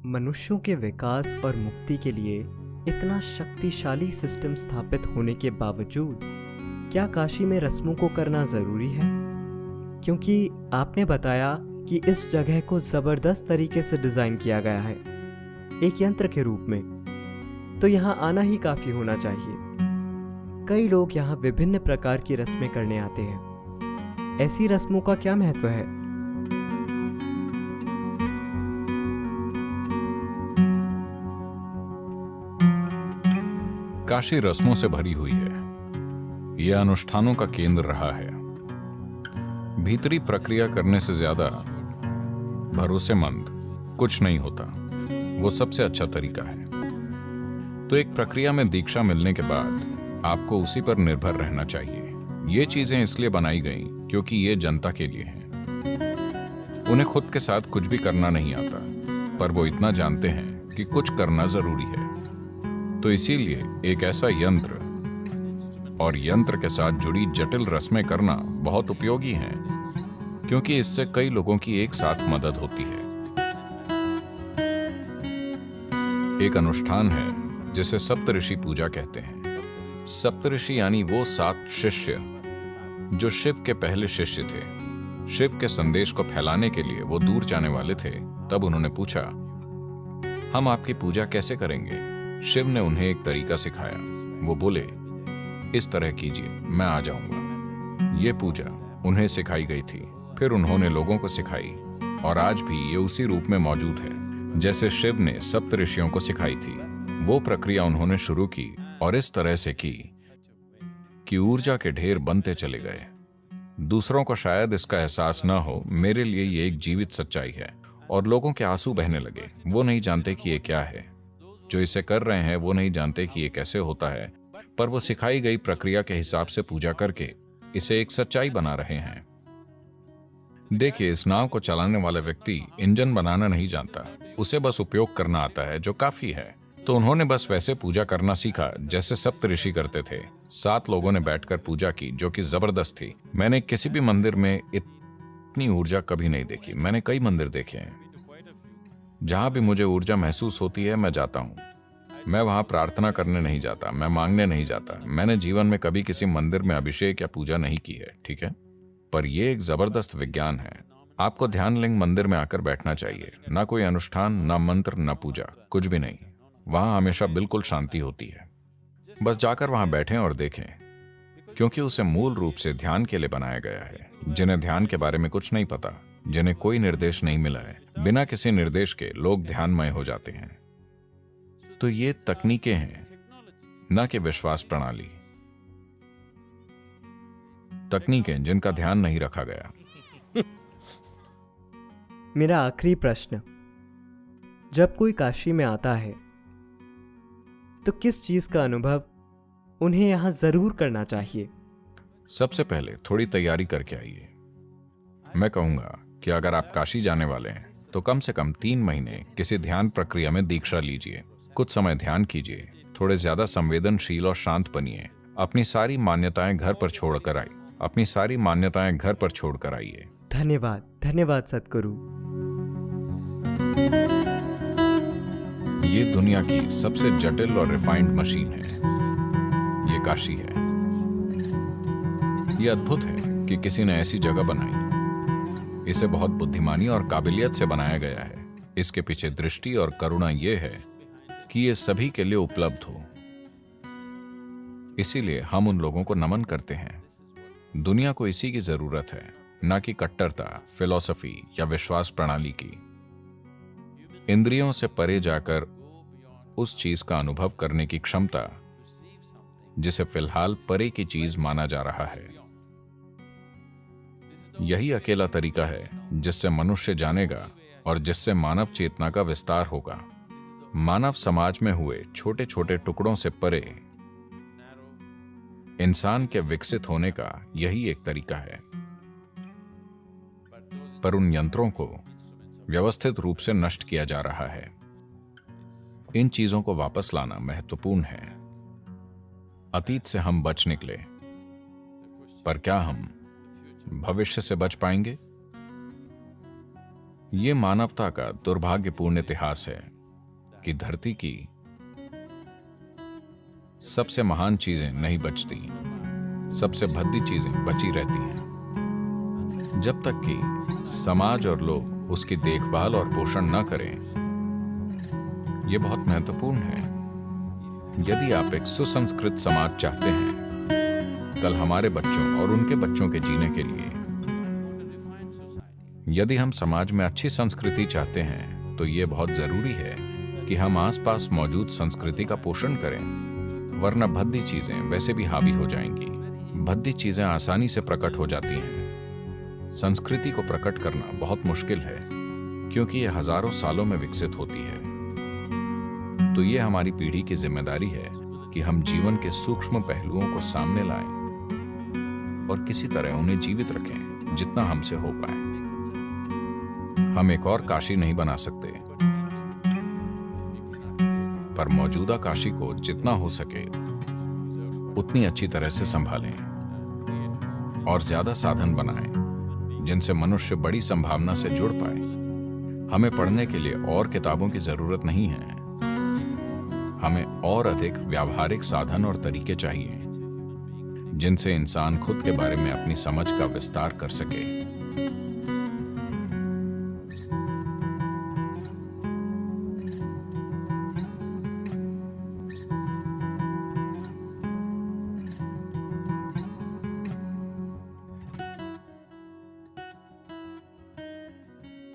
मनुष्यों के विकास और मुक्ति के लिए इतना शक्तिशाली सिस्टम स्थापित होने के बावजूद क्या काशी में रस्मों को करना ज़रूरी है? क्योंकि आपने बताया कि इस जगह को ज़बरदस्त तरीके से डिज़ाइन किया गया है, एक यंत्र के रूप में, तो यहाँ आना ही काफ़ी होना चाहिए। कई लोग यहाँ विभिन्न प्रकार की रस्में करने आते हैं। ऐसी रस्मों का क्या महत्व है? काशी रस्मों से भरी हुई है। यह अनुष्ठानों का केंद्र रहा है। भीतरी प्रक्रिया करने से ज्यादा भरोसेमंद कुछ नहीं होता। वो सबसे अच्छा तरीका है। तो एक प्रक्रिया में दीक्षा मिलने के बाद आपको उसी पर निर्भर रहना चाहिए। ये चीजें इसलिए बनाई गई क्योंकि ये जनता के लिए हैं। उन्हें खुद के साथ कुछ भी करना नहीं आता, पर वो इतना जानते हैं कि कुछ करना जरूरी है। तो इसीलिए एक ऐसा यंत्र और यंत्र के साथ जुड़ी जटिल रस्में करना बहुत उपयोगी है, क्योंकि इससे कई लोगों की एक साथ मदद होती है। एक अनुष्ठान है जिसे सप्तऋषि पूजा कहते हैं। सप्तऋषि यानी वो 7 शिष्य जो शिव के पहले शिष्य थे। शिव के संदेश को फैलाने के लिए वो दूर जाने वाले थे। तब उन्होंने पूछा, हम आपकी पूजा कैसे करेंगे? शिव ने उन्हें एक तरीका सिखाया। वो बोले, इस तरह कीजिए, मैं आ जाऊंगा। ये पूजा उन्हें सिखाई गई थी। फिर उन्होंने लोगों को सिखाई और आज भी ये उसी रूप में मौजूद है जैसे शिव ने सप्तऋषियों को सिखाई थी। वो प्रक्रिया उन्होंने शुरू की और इस तरह से की कि ऊर्जा के ढेर बनते चले गए। दूसरों को शायद इसका एहसास न हो, मेरे लिए ये एक जीवित सच्चाई है। और लोगों के आंसू बहने लगे। वो नहीं जानते कि ये क्या है। जो इसे कर रहे हैं वो नहीं जानते कि ये कैसे होता है, पर वो सिखाई गई प्रक्रिया के हिसाब से पूजा करके इसे एक सच्चाई बना रहे हैं। देखिए, इस नाव को चलाने वाला व्यक्ति इंजन बनाना नहीं जानता, उसे बस उपयोग करना आता है, जो काफी है। तो उन्होंने बस वैसे पूजा करना सीखा जैसे सप्तऋषि करते थे। 7 लोगों ने बैठकर पूजा की, जो कि जबरदस्त थी। मैंने किसी भी मंदिर में इतनी ऊर्जा कभी नहीं देखी। मैंने कई मंदिर देखे हैं। जहां भी मुझे ऊर्जा महसूस होती है, मैं जाता हूं। मैं वहां प्रार्थना करने नहीं जाता, मैं मांगने नहीं जाता। मैंने जीवन में कभी किसी मंदिर में अभिषेक या पूजा नहीं की है, ठीक है? पर यह एक जबरदस्त विज्ञान है। आपको ध्यान लिंग मंदिर में आकर बैठना चाहिए। ना कोई अनुष्ठान, ना मंत्र, ना पूजा, कुछ भी नहीं। वहां हमेशा बिल्कुल शांति होती है। बस जाकर वहां बैठें और देखें, क्योंकि उसे मूल रूप से ध्यान के लिए बनाया गया है। जिन्हें ध्यान के बारे में कुछ नहीं पता, जिन्हें कोई निर्देश नहीं मिला है, बिना किसी निर्देश के लोग ध्यानमय हो जाते हैं। तो ये तकनीकें हैं, न कि विश्वास प्रणाली। तकनीकें जिनका ध्यान नहीं रखा गया। मेरा आखिरी प्रश्न, जब कोई काशी में आता है तो किस चीज का अनुभव उन्हें यहां जरूर करना चाहिए? सबसे पहले थोड़ी तैयारी करके आइए। मैं कहूंगा कि अगर आप काशी जाने वाले हैं तो कम से कम 3 महीने किसी ध्यान प्रक्रिया में दीक्षा लीजिए। कुछ समय ध्यान कीजिए, थोड़े ज्यादा संवेदनशील और शांत बनिए। अपनी सारी मान्यताएं घर पर छोड़कर आइए। अपनी सारी मान्यताएं घर पर छोड़कर आइए। धन्यवाद, धन्यवाद सद्गुरु। ये दुनिया की सबसे जटिल और रिफाइंड मशीन है। ये काशी है। ये अद्भुत है कि किसी ने ऐसी जगह बनाई। इसे बहुत बुद्धिमानी और काबिलियत से बनाया गया है। इसके पीछे दृष्टि और करुणा ये है कि ये सभी के लिए उपलब्ध हो। इसीलिए हम उन लोगों को नमन करते हैं। दुनिया को इसी की जरूरत है, ना कि कट्टरता, फिलॉसफी या विश्वास प्रणाली की। इंद्रियों से परे जाकर उस चीज का अनुभव करने की क्षमता जिसे फिलहाल परे की चीज माना जा रहा है। यही अकेला तरीका है जिससे मनुष्य जानेगा और जिससे मानव चेतना का विस्तार होगा। मानव समाज में हुए छोटे छोटे टुकड़ों से परे इंसान के विकसित होने का यही एक तरीका है। पर उन यंत्रों को व्यवस्थित रूप से नष्ट किया जा रहा है। इन चीजों को वापस लाना महत्वपूर्ण है। अतीत से हम बच निकले, पर क्या हम भविष्य से बच पाएंगे? ये मानवता का दुर्भाग्यपूर्ण इतिहास है। कि धरती की सबसे महान चीजें नहीं बचती, सबसे भद्दी चीजें बची रहती हैं। जब तक कि समाज और लोग उसकी देखभाल और पोषण न करें। यह बहुत महत्वपूर्ण है। यदि आप एक सुसंस्कृत समाज चाहते हैं कल हमारे बच्चों और उनके बच्चों के जीने के लिए, यदि हम समाज में अच्छी संस्कृति चाहते हैं तो यह बहुत जरूरी है कि हम आसपास मौजूद संस्कृति का पोषण करें, वरना भद्दी चीजें वैसे भी हावी हो जाएंगी। भद्दी चीजें आसानी से प्रकट हो जाती हैं। संस्कृति को प्रकट करना बहुत मुश्किल है क्योंकि यह हजारों सालों में विकसित होती है। तो यह हमारी पीढ़ी की जिम्मेदारी है कि हम जीवन के सूक्ष्म पहलुओं को सामने लाएं और किसी तरह उन्हें जीवित रखें जितना हमसे हो पाए। हम एक और काशी नहीं बना सकते, पर मौजूदा काशी को जितना हो सके उतनी अच्छी तरह से संभालें और ज्यादा साधन बनाएं जिनसे मनुष्य बड़ी संभावना से जुड़ पाए। हमें पढ़ने के लिए और किताबों की जरूरत नहीं है, हमें और अधिक व्यावहारिक साधन और तरीके चाहिए जिनसे इंसान खुद के बारे में अपनी समझ का विस्तार कर सके।